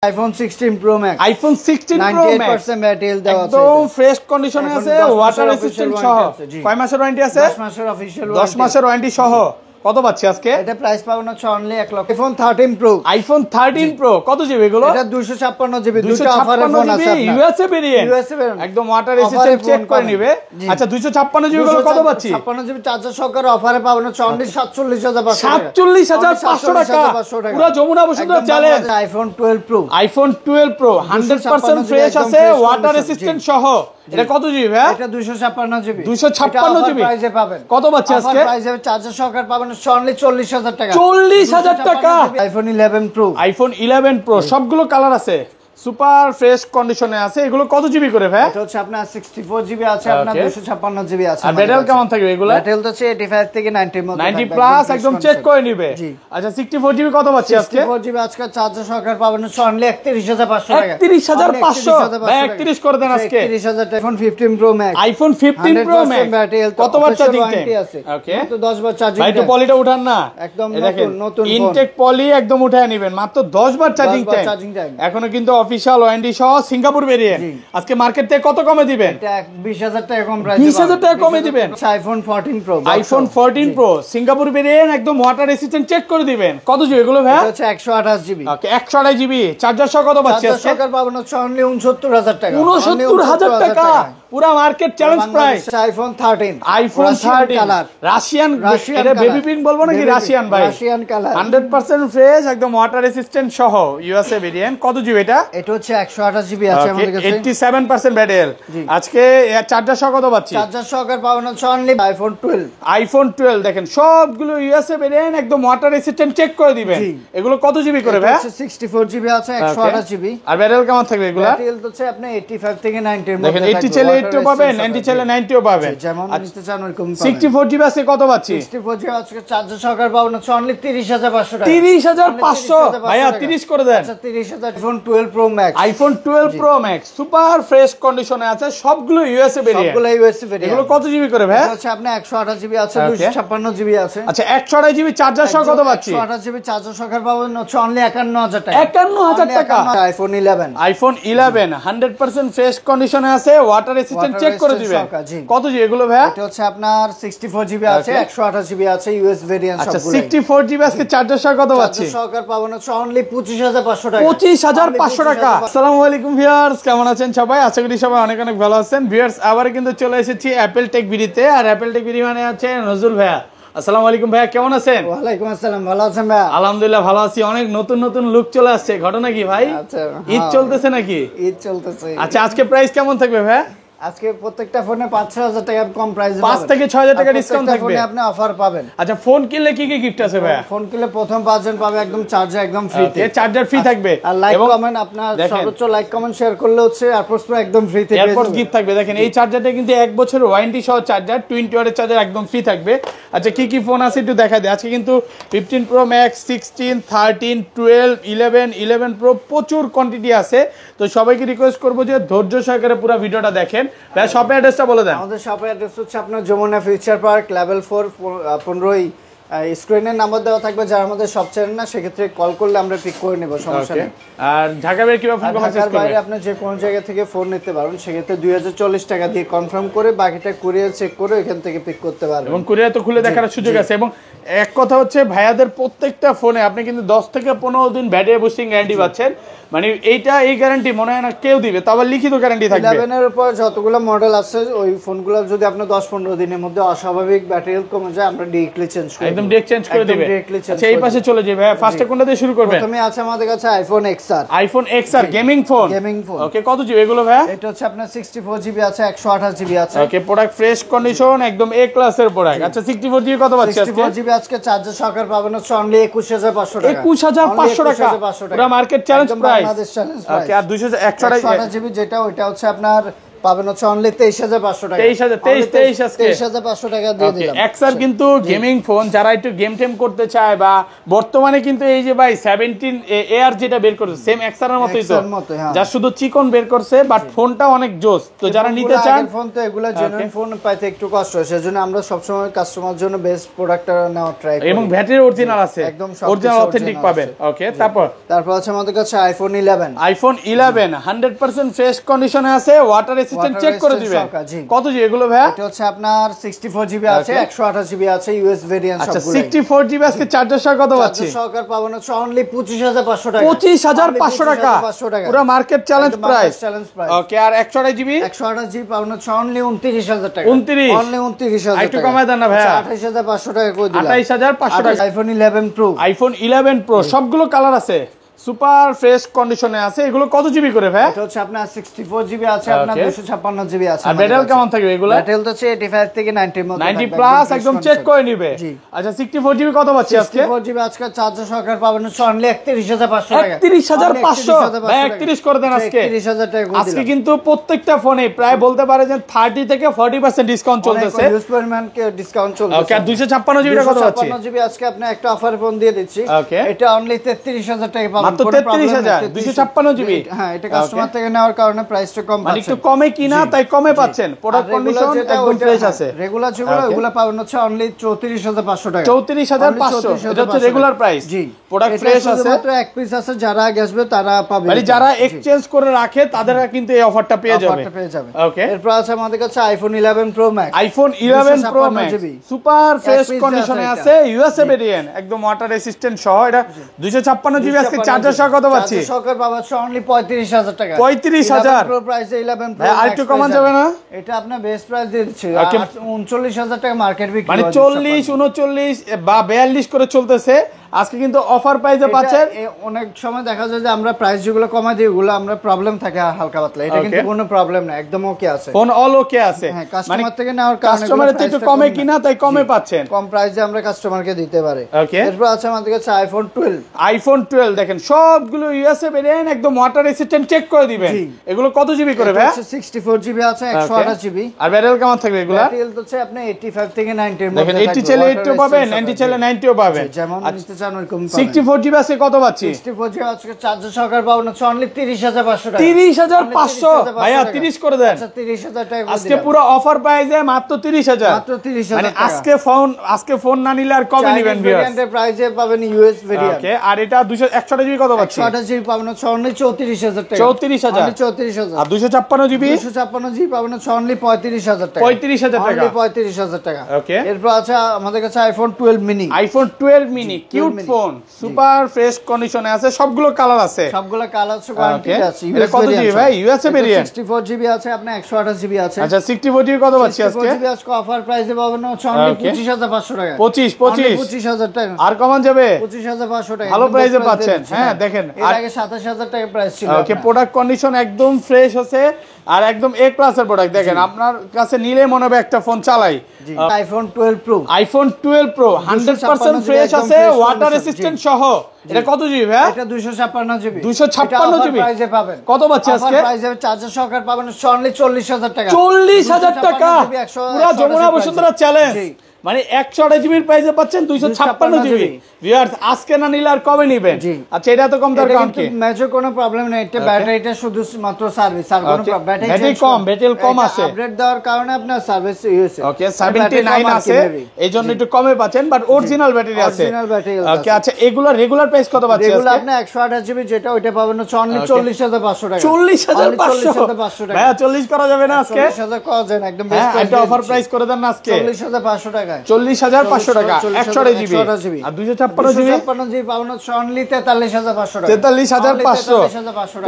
iPhone 16 Pro Max, iPhone 16 Pro Max 98% battery health দেওয়া আছে, একদম ফ্রেশ কন্ডিশনে আছে, ওয়াটার রেজিস্ট্যান্ট সহ। কয় মাসের ওয়ারেন্টি আছে? 10 মাসের অফিশিয়াল 10 মাসের ওয়ারেন্টি সহ। কত পাচ্ছি আজকে? এটা প্রাইস পাবেন হচ্ছে অনলি 1 লক্ষ। iPhone 13 Pro, iPhone 13 Pro কত জিবি এগুলো? এটা 256 জিবি, দুটো অফারে ফোন আছে আপনার। ইউএসএ ভেরিয়েন্ট, একদম ওয়াটার রেজিস্ট্যান্ট চেক করে নেবে। আচ্ছা 256 জিবি গুলো কত পাচ্ছি? 56 জিবি চার্জার সহকারে অফারে পাবেন হচ্ছে অনলি 47500 টাকা। 47500 টাকা পুরো Jamuna Bashundhara challenge. iPhone 12 Pro, iPhone 12 Pro 100% fresh আছে, ওয়াটার রেজিস্ট্যান্ট সহ। এটা কত জিবি ভাই? এটা 256 জিবি। 256 জিবি প্রাইসে পাবেন। কত পাচ্ছি আজকে? প্রাইসে চার্জার সহকারে পাবেন অনলি 40000 টাকা। 40000 টাকা। iPhone 11 Pro, iPhone 11 Pro সবগুলো কালার আছে, সুপার ফ্রেশ কন্ডিশনে আছে। এগুলো কত জিবি করে ভাই? এটা হচ্ছে আপনার 64 জিবি আছে, আপনার 256 জিবি আছে। আর ব্যাটারি কেমন থাকবে এগুলো? ব্যাটারি হচ্ছে 85 থেকে 90 এর মধ্যে 90 প্লাস একদম চেক করে নিবে। আচ্ছা 64 জিবি কত পাচ্ছি আজকে? 64 জিবি আজকে চার্জার সহকারে পাবেন অনলি 31500 টাকা। 31500 ভাই 31 করে দেন আজকে। 31000 টাকা। iPhone 15 Pro Max, iPhone 15 Pro Max কত বার চার্জিং টাইম? ওকে তো 10 বার চার্জিং ভাই তো পলিটা উঠান না, একদম নতুন ইনটেক পলি একদম উঠায় নেবেন, মাত্র 10 বার চার্জিং টাইম। এখনো কিন্তু অফিশিয়াল ওয়ারেন্টি সহ সিঙ্গাপুর ভেরিয়েন্ট। আজকে মার্কেট থেকে কত কমে দিবেন? এটা 20000 টাকা কম প্রাইসে 20000 টাকা কমে দিবেন। iPhone 14 Pro, iPhone 14 Pro Singapore variant একদম ওয়াটার রেজিস্ট্যান্ট চেক করে দিবেন। কত জিবি এগুলো ভাই? এটা হচ্ছে 128 জিবি। ওকে 128 জিবি চার্জার সহ কত পাচ্ছি আজকে? সহকারে পাবেন অনলি 69000 টাকা। 69000 টাকা পুরো market challenge price. iPhone 13, iPhone 13 colour Russian, এটা বেবি পিঙ্ক বলবো নাকি রাশিয়ান ভাই? রাশিয়ান কালার 100% ফ্রেশ একদম ওয়াটার রেজিস্ট্যান্ট সহ ইউএসএ ভেরিয়েন্ট। কত জিবি এটা? এটা হচ্ছে 128 জিবি আছে আমাদের কাছে। 87% ব্যাটারি। আজকে চার্জার সহ কত পাচ্ছি? চার্জার সহকারে পাবেন অনলি iPhone 12। iPhone 12 দেখেন সবগুলো ইউএসএ ভেরিয়েন্ট একদম ওয়াটার রেজিস্ট্যান্ট চেক করে দিবেন। এগুলো কত জিবি করে ভাই? 64 জিবি আছে, 128 জিবি। আর ব্যাটারি কেমন থাকবে এগুলো? ব্যাটারি হচ্ছে আপনি 85 থেকে 90 এর মধ্যে দেখেন 80 চলে 80 পাবেন, 90 চলে 90 ও পাবেন। যেমন নিতে চান ওরকম পাবেন। 64 জিবি আছে কত পাচ্ছি? 64 জিবি আজকে চার্জার সহকারে পাবেন অনলি 30500 টাকা। 30500 ভাইয়া 30 করে দেন। আচ্ছা 30000 iPhone 12 Pro Max, iPhone 12 Pro Max super fresh কন্ডিশনে আছে, সবগুলো ইউএসএ ভেরিয়েন্ট। সবগুলো ইউএসএ ভেরিয়েন্ট। এগুলো কত জিবি করে ভাই? এটা হচ্ছে আপনি 128 জিবি আছে, 256 জিবি আছে। আচ্ছা 128 জিবি চার্জার সহ কত পাচ্ছি? 128 জিবি চার্জার সহকারে পাবেন অনলি 51000 টাকা। 51000 টাকা। iPhone 11, iPhone 11 100% ফ্রেশ কন্ডিশনে আছে, ওয়াটার রেজিস্ট্যান্ট চেক করে দিবেন। কত জিবি এগুলো ভাই? এটা হচ্ছে আপনার 64 জিবি আছে, 128 জিবি আছে ইউএস ভেরিয়েন্ট সবগুলো। আচ্ছা 64 জিবি আজকে চার্জার সহ কত পাচ্ছি? চার্জার সহকারে পাবেন অনলি 25500 টাকা। 25500 টাকা। আসসালামু আলাইকুম ভিউয়ার্স, কেমন আছেন সবাই? আশা করি সবাই অনেক অনেক ভালো আছেন। ভিউয়ার্স আবার কিন্তু চলে এসেছি অ্যাপল টেক ভিডিওতে, আর অ্যাপল টেক ভিডিও মানে আছে নজরুল ভাইয়া। আসসালামু আলাইকুম ভাইয়া, কেমন আছেন? ওয়ালাইকুম আসসালাম, ভালো আছেন ভাইয়া? আলহামদুলিল্লাহ ভালো আছি। অনেক নতুন নতুন লুক চলে আসছে, ঘটনা কি ভাই? আচ্ছা ঈদ চলতেছে নাকি? ঈদ চলতেছে। আচ্ছা আজকে প্রাইস কেমন থাকবে ভাইয়া? আজকে প্রত্যেকটা ফোনে 5-6000 টাকা কম প্রাইসে 5 থেকে 6000 টাকা ডিসকাউন্ট থাকবে। ফোনে আপনি অফার পাবেন। আচ্ছা ফোন কিনলে কি কি গিফট আছে ভাইয়া? ফোন কিনলে প্রথম 5 জন পাবে একদম চার্জার একদম ফ্রিতে। চার্জার ফ্রি থাকবে, আর লাইক কমেন্ট আপনার সর্বোচ্চ লাইক কমেন্ট শেয়ার করলে হচ্ছে এয়ারপোর্টস প্রো একদম ফ্রিতে পেয়ে যাবেন। এয়ারপোর্টস গিফট থাকবে। দেখেন এই চার্জারটা কিন্তু 1 বছরের ওয়ারেন্টি সহ চার্জার, 20 ওয়াটের চার্জার একদম ফ্রি থাকবে। আচ্ছা কি কি ফোন আছে একটু দেখাই দেই। আজকে কিন্তু 15 Pro Max, 16, 13, 12, 11 Pro প্রচুর কোয়ান্টিটি আছে। তো সবাইকে রিকোয়েস্ট করব যে ধৈর্য সহকারে পুরো ভিডিওটা দেখেন। ভাই শপের অ্যাড্রেসটা বলে দেন। আমাদের শপের অ্যাড্রেস হচ্ছে আপনার যমুনা ফিউচার পার্ক লেভেল 4 15ই স্ক্রিনের নাম্বার দেওয়া থাকবে। যারা আমাদের সব চেনেন না সেক্ষেত্রে কল করলে আমরা পিক করে নেব, সমস্যা নেই। আর ঢাকা বাইরে কিভাবে ফোন ঢাকার বাইরে আপনি যে কোনো জায়গা থেকে ফোন নিতে পারেন, সেক্ষেত্রে 2040 টাকা দিয়ে কনফার্ম করে বাকিটা কুরিয়ার চেক করে এখান থেকে পিক করতে পারবেন। এবং কুরিয়ার তো খুলে দেখার সুযোগ আছে। এবং এক কথা হচ্ছে ভাইয়াদের প্রত্যেকটা ফোনে আপনি কিন্তু 10 থেকে 15 দিন ব্যাটারি বুস্টিং গ্যারান্টি পাচ্ছেন। মানে এই গ্যারান্টি মনে হয় না কেউ দিবে, তবে লিখিত গ্যারান্টি থাকবে। 11 এর উপর যতগুলো মডেল আছে ওই ফোনগুলো যদি আপনি 10-15 দিনের মধ্যে অস্বাভাবিক ব্যাটারি হেলথ কমে যায়, আমরা ডিরেক্টলি চেঞ্জ করে একদম ডিরেক্ট চেঞ্জ করে দিবে। আচ্ছা এই পাশে চলে যাই ভাই, ফার্স্টে কোনটা দিয়ে শুরু করবেন? প্রথমে আছে আমাদের কাছে iPhone XR। iPhone XR gaming phone. Okay কত জিবি এগুলো ভাই? এটা হচ্ছে আপনার 64 জিবি আছে, 128 জিবি আছে। ওকে প্রোডাক্ট ফ্রেশ কন্ডিশন একদম এ ক্লাসের প্রোডাক্ট। আচ্ছা 64 জিবি কত পাচ্ছি আজকে? 64 জিবি আজকে চার্জার সহকারে পাবেন হচ্ছে অনলি 21500 টাকা। 21500 টাকা পুরো market challenge price. Bangladesh challenge price. Okay আর 128 জিবি যেটা ওইটা হচ্ছে আপনার পাবেন হচ্ছে অনলি 23500 টাকা। 23,000 আজকে 23500 টাকা দিয়ে দিলাম। এক্সার কিন্তু গেমিং ফোন, যারা একটু গেম টেম করতে চায় বা বর্তমানে কিন্তু এই যে ভাই 17 এআর যেটা বের করছে সেম এক্সার এর মতই তো, এক্সার মতোই, হ্যাঁ। যা শুধু চিকন বের করছে, বাট ফোনটা অনেক জোস। তো যারা নিতে চান, ফোন তো এগুলা জেনুইন ফোন পাইতে একটু কষ্ট হয়, সেজন্য আমরা সবসময় কাস্টমার জন্য বেস্ট প্রোডাক্টটা নেওয়ার ট্রাই করি। এবং ব্যাটারি অরিজিনাল আছে, একদম অরিজিনাল অথেন্টিক পাবেন। ওকে, তারপর আছে আমাদের কাছে আইফোন 11। আইফোন 11 100% ফ্রেশ কন্ডিশনে আছে, ওয়াটার রেসিস্ট্যান্ট চেক করে দিবেন। কত জি এগুলো ভাই? এটা হচ্ছে আপনার 64 জিবি আছে, 128 জিবি আছে, ইউএস ভেরিয়েন্ট আচ্ছা, সবগুলো। 64 জিবি আজকে চার্জার সহ কত পাচ্ছি? চার্জার সহকার পাবেন হচ্ছে অনলি 25500 টাকা। 25500 টাকা, পুরো মার্কেট চ্যালেঞ্জ প্রাইস। ওকে, আর 128 জিবি 128 জিবি পাবেন হচ্ছে অনলি 29000 টাকা। 29, অনলি 29000 টাকা। একটু কমায় দেন না ভাই। 28500 টাকা করে দিলাম। 28500 টাকা। IPhone 11 pro. আইফোন 11 প্রো সবগুলো কালার আছে, সুপার ফ্রেশ কন্ডিশনে আছে। এগুলো কত জিবি করে ভাই? এটা হচ্ছে আপনার 64 জিবি আছে, আপনার 256 জিবি আছে। আর ব্যাটারি কেমন থাকবে এগুলো? ব্যাটারি তো হচ্ছে 85 থেকে 90 এর মধ্যে 90 প্লাস, একদম চেক করে নিবে। আচ্ছা, 64 জিবি কত পাচ্ছি আজকে? 64 জিবি আজকে চার্জার সহকারে পাবেন হচ্ছে অনলি 31500 টাকা। 31500 ভাই, 31 করে দেন আজকে। 31000 টাকা করে আজকে কিন্তু প্রত্যেকটা ফোনে প্রায় বলতে পারে যে 30 থেকে 40% ডিসকাউন্ট চলতেছে। ইউজ পরিমাণ কে ডিসকাউন্ট চলতেছে। ওকে, আর 256 জিবি কত পাচ্ছি? 256 জিবি আজকে আপনি একটা অফার ফোন দিয়ে দিচ্ছি। ওকে, এটা অনলি 33000 টাকা পাবেন। মাত্র 33000, 256 জিবি। হ্যাঁ, এটা কাস্টমার থেকে নেওয়ার কারণে প্রাইসটা কম মানে পাচ্ছেন। একটু কমে কিনা, তাই কমে পাচ্ছেন। প্রোডাক্ট কন্ডিশন একদম ফ্রেশ আছে। রেগুলার যেগুলো ওগুলো পাবেন হচ্ছে অনলি 34500 টাকা। 34500 এটা হচ্ছে রেগুলার প্রাইস। জি, প্রোডাক্ট ফ্রেশ আছে, মাত্র এক পিস আছে, যারা আগে আসবে তারা পাবে। মানে যারা এক্সচেঞ্জ করে রাখে তাদের কিন্তু এই অফারটা পেয়ে যাবে। ওকে, এরপর আছে আমাদের কাছে iPhone 11 pro max. IPhone 11 pro max super fresh কন্ডিশনে আছে, ইউএসএ ভেরিয়েন্ট, একদম ওয়াটার রেসিস্ট্যান্ট সহ। এটা 256 জিবি আজকে চার্জার সহ কত পাচ্ছি? চার্জার সহকারে পাবেন অনলি 35000 টাকা। 35000 প্রো প্রাইস 11 প্রো। ভাই আর একটু কমান যাবে না? এটা আপনার বেস্ট প্রাইস দিয়ে দিচ্ছি 39000 টাকা মার্কেট বিক্রি। মানে 40 39 বা 42 করে চলতেছে। আজকে কিন্তু অফার প্রাইসে পাচ্ছেন। অনেক সময় দেখা যায় যে আমরা প্রাইস যেগুলো কমাই দিই ওগুলো আমরা প্রবলেম থাকে হালকা পাতলা, এটা কিন্তু কোনো প্রবলেম না, একদম ওকে আছে, ফোন অল ওকে আছে। হ্যাঁ, কাস্টমার থেকে নেওয়ার কারণে কাস্টমারের থেকে একটু কমে কিনা, তাই কমে পাচ্ছেন, কম প্রাইসে আমরা কাস্টমারকে দিতে পারি। ওকে, এরপর আছে আমাদের কাছে আইফোন 12। আইফোন 12 দেখেন সবগুলো ইউএসএ ভেরিয়েন্ট, একদম ওয়াটার রেসিস্ট্যান্ট, চেক করে দিবেন। এগুলো কত জিবি করে ভাই? 64 জিবি আছে, 128 জিবি। আর ব্যাটারি কেমন থাকবে এগুলো? ব্যাটারি হচ্ছে আপনি 85 থেকে 90 এর মধ্যে দেখেন, 80 চাইলে 80 পাবেন, 90 চাইলে 90ও পাবেন, যেমন নিতে চান ওরকম পাবেন। 64 জিবি আছে কত পাচ্ছি? 64 জিবি আজকে চার্জার সহকারে পাবেন হচ্ছে অনলি 30500 টাকা। 30500 ভাইয়া, 30 করে দেন। আচ্ছা, 30000 টাকা আজকে পুরো অফার প্রাইসে মাত্র 30000। মাত্র 30000 মানে টাকা। আজকে ফোন না নিলে আর কবে নেবেন ভিউয়ার্স? ভেরিয়েন্টের প্রাইসে পাবেন ইউএস ভেরিয়েন্ট। ওকে, আর এটা 128 জিবি কত পাচ্ছি? 128 জিবি পাবেন হচ্ছে অনলি 34000 টাকা। 34000, অনলি 34000। আর 256 জিবি 256 জিবি পাবেন হচ্ছে অনলি 35000 টাকা। 35000 টাকা, অনলি 35000 টাকা। ওকে, এরপর আছে আমাদের কাছে iPhone 12 mini. IPhone 12 mini cute phone, super fresh কন্ডিশনে আছে, সবগুলো কালার আছে, সবগুলো কালার আছে, কোয়ান্টিটি আছে। এটা কত জিবি ভাই? ইউএসএ ভেরিয়েন্ট 64 জিবি আছে, আপনার 128 জিবি আছে। আচ্ছা, 64 জিবি কত পাচ্ছি আজকে? 64 জিবি আজকে অফার প্রাইসে পাবেন হচ্ছে অনলি 25500 টাকা। 25000 টাকা। আর কমান যাবে? 25500 টাকা। ভালো প্রাইসে পাচ্ছেন। হ্যাঁ, দেখেন, এর আগে 27000 টাকা প্রাইস ছিল। ওকে, প্রোডাক্ট কন্ডিশন একদম ফ্রেশ আছে, আর একদম এ ক্লাসের প্রোডাক্ট। দেখেন, আপনার কাছে নিলে মনে হবে একটা ফোন চালাই। IPhone 12 pro. IPhone 12 pro 100% fresh আছে, ওয়াটার রেসিস্ট্যান্ট সহ। এটা কত জিবি ভাই? এটা 256 জিবি। 256 জিবি প্রাইসে পাবেন। কত পাচ্ছি আজকে? অফার প্রাইসে চার্জার সহকারে পাবেন অনলি 40000 টাকা। 40000 টাকা, পুরো যমুনা বসুন্ধরা চ্যালেঞ্জ। মানে 128 জিবির প্রাইসে পাচ্ছেন 256 জিবি। ভিউয়ার্স, আজকে না নিলে আর কবে নেবেন? আচ্ছা, এটা তো কম দরকার কি? মেজর কোনো প্রবলেম নেই, এটা ব্যাটারিটা শুধু মাত্র সার্ভিস, আর কোনো ব্যাটারি কম আছে, আপডেট দেওয়ার কারণে আপনার সার্ভিস ইউএসএ। ওকে, 79 আছে, এইজন্য একটু কমে পাচ্ছেন, বাট অরিজিনাল ব্যাটারি আছে। অরিজিনাল ব্যাটারি আছে। ওকে, আচ্ছা, এগুলা রেগুলার প্রাইস কত পাচ্ছি আজকে? এগুলো আপনি 128 জিবি যেটা ওইটা পাবেন হচ্ছে অনলি 40500 টাকা। 40500 টাকা। ভাইয়া 40 করা যাবে না আজকে? 40000 করা যায় না, একদম বেস্ট হ্যাঁ, এটা অফার প্রাইস করে দেন না আজকে। 40500 টাকা। 40500 টাকা, 128 জিবি আর 256 জিবি। 256 জিবি পাবেন হচ্ছে অনলি 43500 টাকা। 43500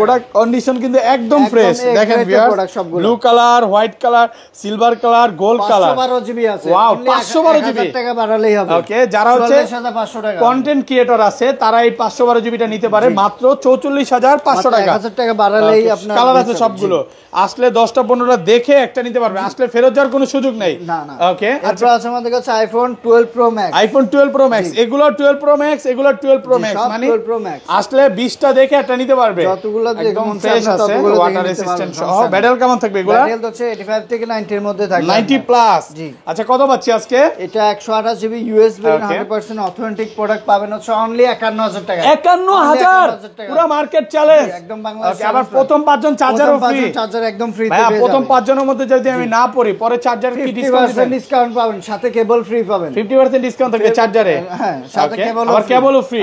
প্রোডাক্ট কন্ডিশন কিন্তু একদম ফ্রেশ। দেখেন viewers, blue colour, white colour, silver colour, gold colour. 512 GB আছে। ওয়াও, 512 জিবি টাকা বাড়ালেই হবে। ওকে, যারা হচ্ছে 44500 টাকা কন্টেন্ট ক্রিয়েটর আছে, তারা এই 512 জিবিটা নিতে পারে মাত্র 44500 টাকা। 1000 টাকা বাড়ালেই আপনার কালার আছে সবগুলো। আসলে 10টা 15টা দেখে একটা নিতে পারবে, আসলে ফেরত যাওয়ার কোনো সুযোগ নেই। না না। ওকে, তারপর আছে আমাদের আমাদের কাছে iPhone 12 pro max. IPhone 12 pro max, এগুলো 12 প্রো ম্যাক্স, এগুলো 12 প্রো ম্যাক্স, মানে 12 প্রো ম্যাক্স আসলে 20টা দেখে একটা নিতে পারবে, যতগুলো একদম ফ্রেশ আছে, ওয়াটার রেজিস্ট্যান্ট সহ। ব্যাটারি কেমন থাকবে এগুলো? ব্যাটারি হচ্ছে 85 থেকে 90 এর মধ্যে থাকবে। 90 প্লাস। জি। আচ্ছা কত পাচ্ছি আজকে? এটা 128 জিবি ইউএসবি 100% অথেন্টিক প্রোডাক্ট পাবেন হচ্ছে অনলি 51000 টাকা। 51000 পুরো মার্কেট চ্যালেঞ্জ একদম বাংলাদেশ। আবার প্রথম 5 জন চার্জারও ফ্রি। চার্জার একদম ফ্রি ভাই প্রথম 5 জনের মধ্যে যদি আমি না পড়ি পরে চার্জার কি ডিসকাউন্ট দিবেন? ডিসকাউন্ট পাবেন, সাথে কেবল ফ্রি পাবেন। 50% ডিসকাউন্ট থাকবে চার্জারে। হ্যাঁ, সাথে কেবল আর কেবলও ফ্রি।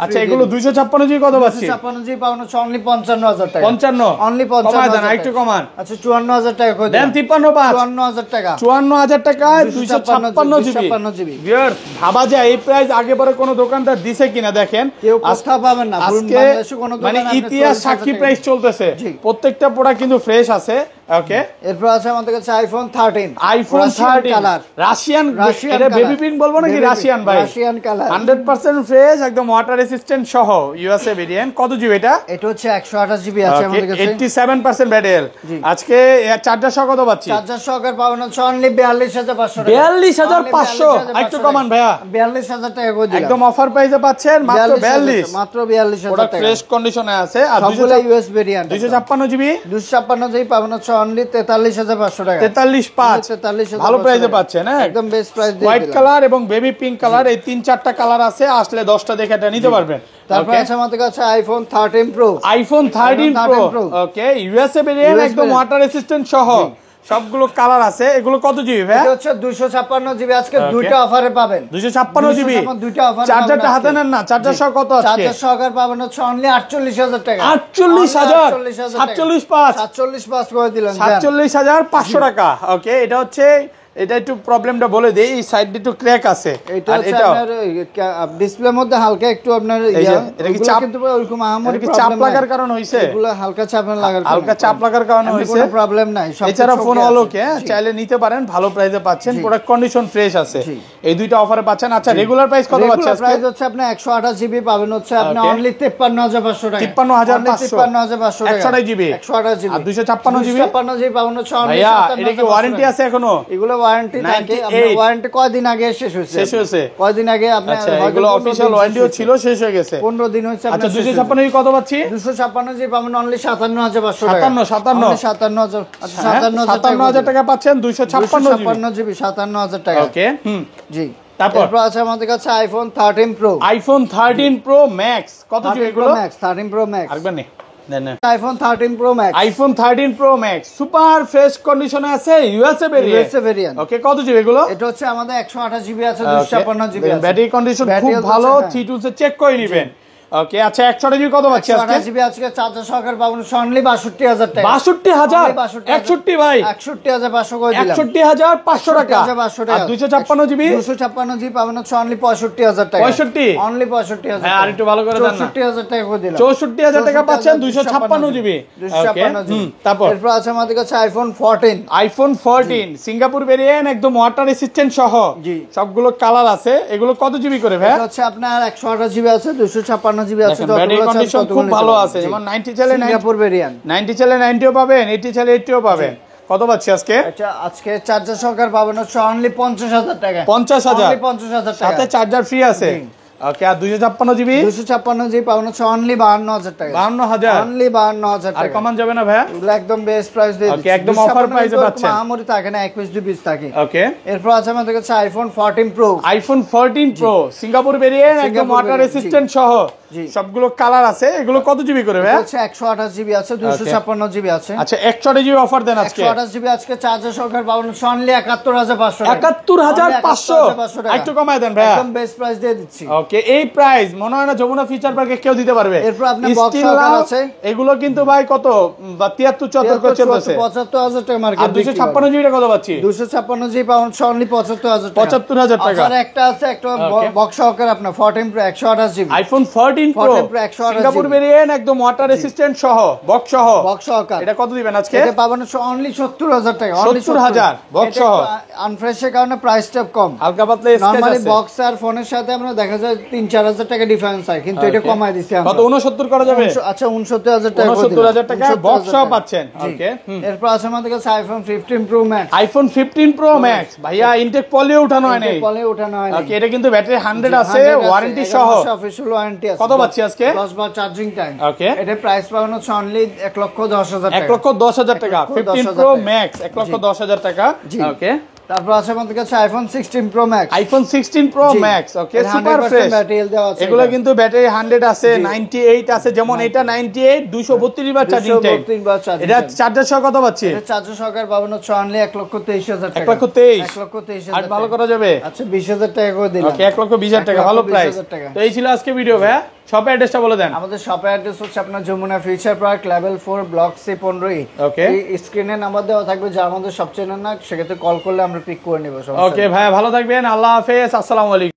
আচ্ছা এগুলো 256 জিবি কত পাচ্ছি? 256 জিবি পাবেন হচ্ছে অনলি 55000 টাকা। 55 অনলি কমায় 55 দেন, একটু কমান। আচ্ছা 54000 টাকা করে দেন। দেন 53 টাকা। 54000 টাকায় 256 জিবি। ভিউয়ার্স ভাবা যায় এই প্রাইস আগে পরে কোনো দোকানদার দিছে কিনা দেখেন। কেউ কোথাও পাবেন না, আজকে বাংলাদেশে কোনো দোকানে মানে আপনি ইতিহাস 40,000 সাক্ষী টাকা। প্রাইস চলতেছে, প্রত্যেকটা প্রোডাক্ট কিন্তু ফ্রেশ আছে। ওকে, এরপর আছে আমাদের কাছে আইফোন 13। আইফোন 13 কালার, রাশিয়ান, এটা বেবি পিঙ্ক বলবো নাকি রাশিয়ান ভাই? রাশিয়ান কালার 100% ফ্রেশ, একদম ওয়াটার রেসিস্ট্যান্ট সহ, ইউএসএ ভেরিয়েন্ট। কত জিবি এটা? এটা হচ্ছে 128 জিবি আছে আমাদের কাছে। 87% ব্যাটারি। আজকে চার্জার সহ কত পাচ্ছি? চার্জার সহকারে পাবেন হচ্ছে অনলি 42500 টাকা। 42500 একটু কমান ভাইয়া। 42000 টাকা করে দিলাম। একদম অফার প্রাইসে পাচ্ছেন মাত্র 42, মাত্র 42000 প্রোডাক্ট টাকা। ফ্রেশ কন্ডিশনে আছে। আর সবগুলো ইউএস ভেরিয়েন্ট। 256 জিবি 256 জিবি পাবেন হচ্ছে অনলি 43500 টাকা। 43.5 ভালো প্রাইসে পাচ্ছেন। হ্যাঁ, একদম বেস্ট প্রাইস দিয়ে হোয়াইট দিলাম। কালার এবং বেবি পিঙ্ক কালার, এই 3-4টা কালার আছে, আসলে 10টা দেখে এটা নিতে পারবেন। তারপর আছে আমাদের কাছে আইফোন 13 প্রো। আইফোন 13 প্রো, ওকে, ইউএসএ ভেরিয়েন্ট, একদম ওয়াটার রেসিস্ট্যান্ট সহ, সবগুলো কালার আছে। এগুলো কত জিবি ভাই? এটা হচ্ছে 256 জিবি, আজকে দুইটা অফারে পাবেন। 256 জিবি দুইটা অফারে। চার্জারটা হাতে নেন না, চার্জার সহ কত আজকে? চার্জার সহকারে পাবেন হচ্ছে অনলি 48000 টাকা। 48000 47.5 47.5 করে দিলেন। 47500 টাকা। ওকে, এটা হচ্ছে, এটা একটু প্রবলেমটা বলে দেই, এই সাইডে একটু ক্র্যাক আছে। এটা আর হচ্ছে এটা আপনার ডিসপ্লের মধ্যে হালকা একটু আপনার এটা কি চাপ, কিন্তু ওরকম আহামরি কি চাপ লাগার কারণে হইছে? এগুলো হালকা চাপ লাগার কারণে, হালকা চাপ লাগার কারণে হইছে, কোনো প্রবলেম নাই। এছাড়া ফোন অলোকে চাইলে নিতে পারেন, ভালো প্রাইসে পাচ্ছেন, প্রোডাক্ট কন্ডিশন ফ্রেশ আছে। এই দুইটা অফারে পাচ্ছেন। আচ্ছা রেগুলার প্রাইস কত পাচ্ছেন আজকে? প্রাইস হচ্ছে আপনি 128 জিবি পাবেন হচ্ছে আপনি অনলি 53500 টাকা। 53500 টাকা। 128 জিবি 128 জিবি। আর 256 জিবি 256 জিবি পাবেন হচ্ছে অনলি ভাইয়া। এটা কি ওয়ারেন্টি আছে এখনো? এগুলো ওয়ারেন্টি থাকে, আপনার ওয়ারেন্টি কয়দিন আগে শেষ হয়েছে? কয়দিন আগে আপনি? আচ্ছা এগুলো অফিশিয়াল ওয়ারেন্টিও ছিল, শেষ হয়ে গেছে। 15 দিন হয়েছে। আচ্ছা 256 জিবি কত পাচ্ছি? 256 জিবি পাবেন অনলি 57500 টাকা। 57 আচ্ছা 57000 টাকা পাচ্ছেন 256 জিবি 57000 টাকা। ওকে, জি। তারপর আছে আমাদের কাছে iPhone 13 pro. IPhone 13 pro max কত জিবি এগুলো? 13 প্রো ম্যাক্স আরেকবার নে দেন। IPhone 13 pro max. IPhone 13 pro max super fresh কন্ডিশনে আছে, ইউএসএ ভেরিয়েন্ট। ওকে, কত জিবি এগুলো? এটা হচ্ছে আমাদের 128 জিবি আছে, 256 জিবি আছে। ব্যাটারি কন্ডিশন খুব ভালো, 3 টুলসে চেক করে নেবেন। ওকে, আচ্ছা 128 জিবি কত পাচ্ছি আজকে? 128 জিবি আজকে চার্জার সহকারে পাবেন অনলি 62000 টাকা। 62000 61 ভাই 61500 করে দিলাম। 61500 টাকা। 61500 আর 256 জিবি 256 জিবি পাবেন হচ্ছে অনলি 65000 টাকা। 65 অনলি 65000 হ্যাঁ, আর একটু ভালো করে দেন না। 64000 টাকা করে দিলাম। 64000 টাকা পাচ্ছেন 256 জিবি। 256 জিবি। তারপর এরপর আছে আমাদের কাছে আইফোন 14। আইফোন 14 সিঙ্গাপুর ভেরিয়েন্ট, একদম ওয়াটার রেসিস্ট্যান্ট সহ, জি সবগুলো কালার আছে। এগুলো কত জিবি করে ভাই? এটা হচ্ছে আপনার 128 জিবি আছে, 256 জিবি আছে। ব্যাটারি কন্ডিশন খুব ভালো আছে, যেমন 90 চাইলে সিঙ্গাপুর ভেরিয়েন্ট, 90 চাইলে 90ও পাবেন, 80 চাইলে 80ও পাবেন। কত পাচ্ছি আজকে? আচ্ছা আজকে চার্জার সহকারে পাবেন হচ্ছে অনলি 50000 টাকা। 50000 অনলি 50000 টাকা, সাথে চার্জার ফ্রি আছে। ওকে, আর 256 জিবি 256 জিবি পাবেন হচ্ছে অনলি 52000 টাকা। 52000 অনলি 52000 আর টাকা। কমান যাবে না ভাইয়া? এগুলো একদম বেস্ট প্রাইস দিয়ে ওকে, একদম অফার প্রাইসে পাচ্ছেন। আমরি থাকে না, 21 পিস থাকে। ওকে, এরপর আছে আমাদের কাছে iPhone 14 pro. IPhone 14 pro Singapore variant, একদম ওয়াটার রেসিস্ট্যান্ট সহ, সবগুলো কালার আছে। এগুলো কত জিবি করে ভাই? হচ্ছে 128 জিবি আছে, 256 জিবি আছে। আচ্ছা 128 জিবি অফার দেন আজকে। 128 জিবি আজকে চার্জার সহকারে পাবেন অনলি 71500 টাকা। 71500 একটু কমায় দেন ভাই, একদম বেস্ট প্রাইস দিয়ে দিচ্ছি। ওকে, এই প্রাইস মনে হয় না যমুনা ফিচার পার্কে কেউ দিতে পারবে। এরপর আপনি বক্স সহকার আছে, এগুলো কিন্তু ভাই কত 73 74 করে চলতেছে। 75000 টাকা মার্কেট। আর 256 জিবিটা কত পাচ্ছি? 256 জিবি পাবেন অনলি 75000 টাকা। 75000 টাকা। আর একটা আছে, একটা বক্স সহকারে আপনার 14 pro 128 GB. IPhone 14 14 Pro 128 Singapore variant একদম ওয়াটার রেসিস্ট্যান্ট সহ বক্স সহ এটা কত দিবেন আজকে? এটা পাবেন অনলি 70000 টাকা, 70000 বক্স সহ। আনফ্রেশের কারণে প্রাইসটা কম, হালকা পাতলা স্কেচ নরমালি আছে। বক্স আর ফোনের সাথে আমরা দেখা যায় 3-4000 টাকা ডিফারেন্স হয়, কিন্তু এটা কমায় দিছি আমরা। কত 69 করা যাবে? আচ্ছা 69000 টাকা করে দিলাম। 69000 টাকা বক্স সহ পাচ্ছেন। ওকে, এরপর আছে আমাদের কাছে iPhone 15 pro max. IPhone 15 pro max ভাইয়া ইনটেক পলিও উঠানো হয় নাই। পলে ওঠানো হয় না। ওকে, এটা কিন্তু ব্যাটারি 100 আছে, ওয়ারেন্টি সহ। অফিশিয়াল ওয়ারেন্টি আছে। কত পাচ্ছি আজকে? 10 বার চার্জিং টাইম। ওকে, এটা প্রাইস পাবেন হচ্ছে অনলি 1,10,000 টাকা। 1,10,000 টাকা 15 প্রো ম্যাক্স 1,10,000 টাকা। ওকে, তারপর আছে আমাদের কাছে iPhone 16 pro max. IPhone 16 pro max. Okay, super fresh battery দেওয়া আছে। এগুলো কিন্তু ব্যাটারি 100 আছে, 98 আছে, যেমন এটা 98 232 বার চার্জিং টাইম। 232 বার চার্জিং। এটা চার্জার সহ কত পাচ্ছি? এটা চার্জার সহকারে পাবেন হচ্ছে অনলি 1,23,000 টাকা। 1,23,000 1,23,000 আর ভালো করা যাবে? আচ্ছা 20,000 টাকা করে দিলাম। ওকে, 1,20,000 টাকা ভালো প্রাইস। 1,20,000 টাকা। তো এই ছিল আজকে ভিডিও ভাইয়া, শপের অ্যাড্রেসটা বলে দেন। আমাদের শপের অ্যাড্রেস হচ্ছে আপনার Jamuna future park level 4 block C 15। Okay, এই স্ক্রিনে নাম্বার দেওয়া থাকবে, যার মধ্যে সব চেনেন না সেক্ষেত্রে কল করলে আমরা পিক করে নেব। ওকে ভাইয়া ভালো থাকবেন, আল্লাহ হাফেজ, আসসালামু আলাইকুম।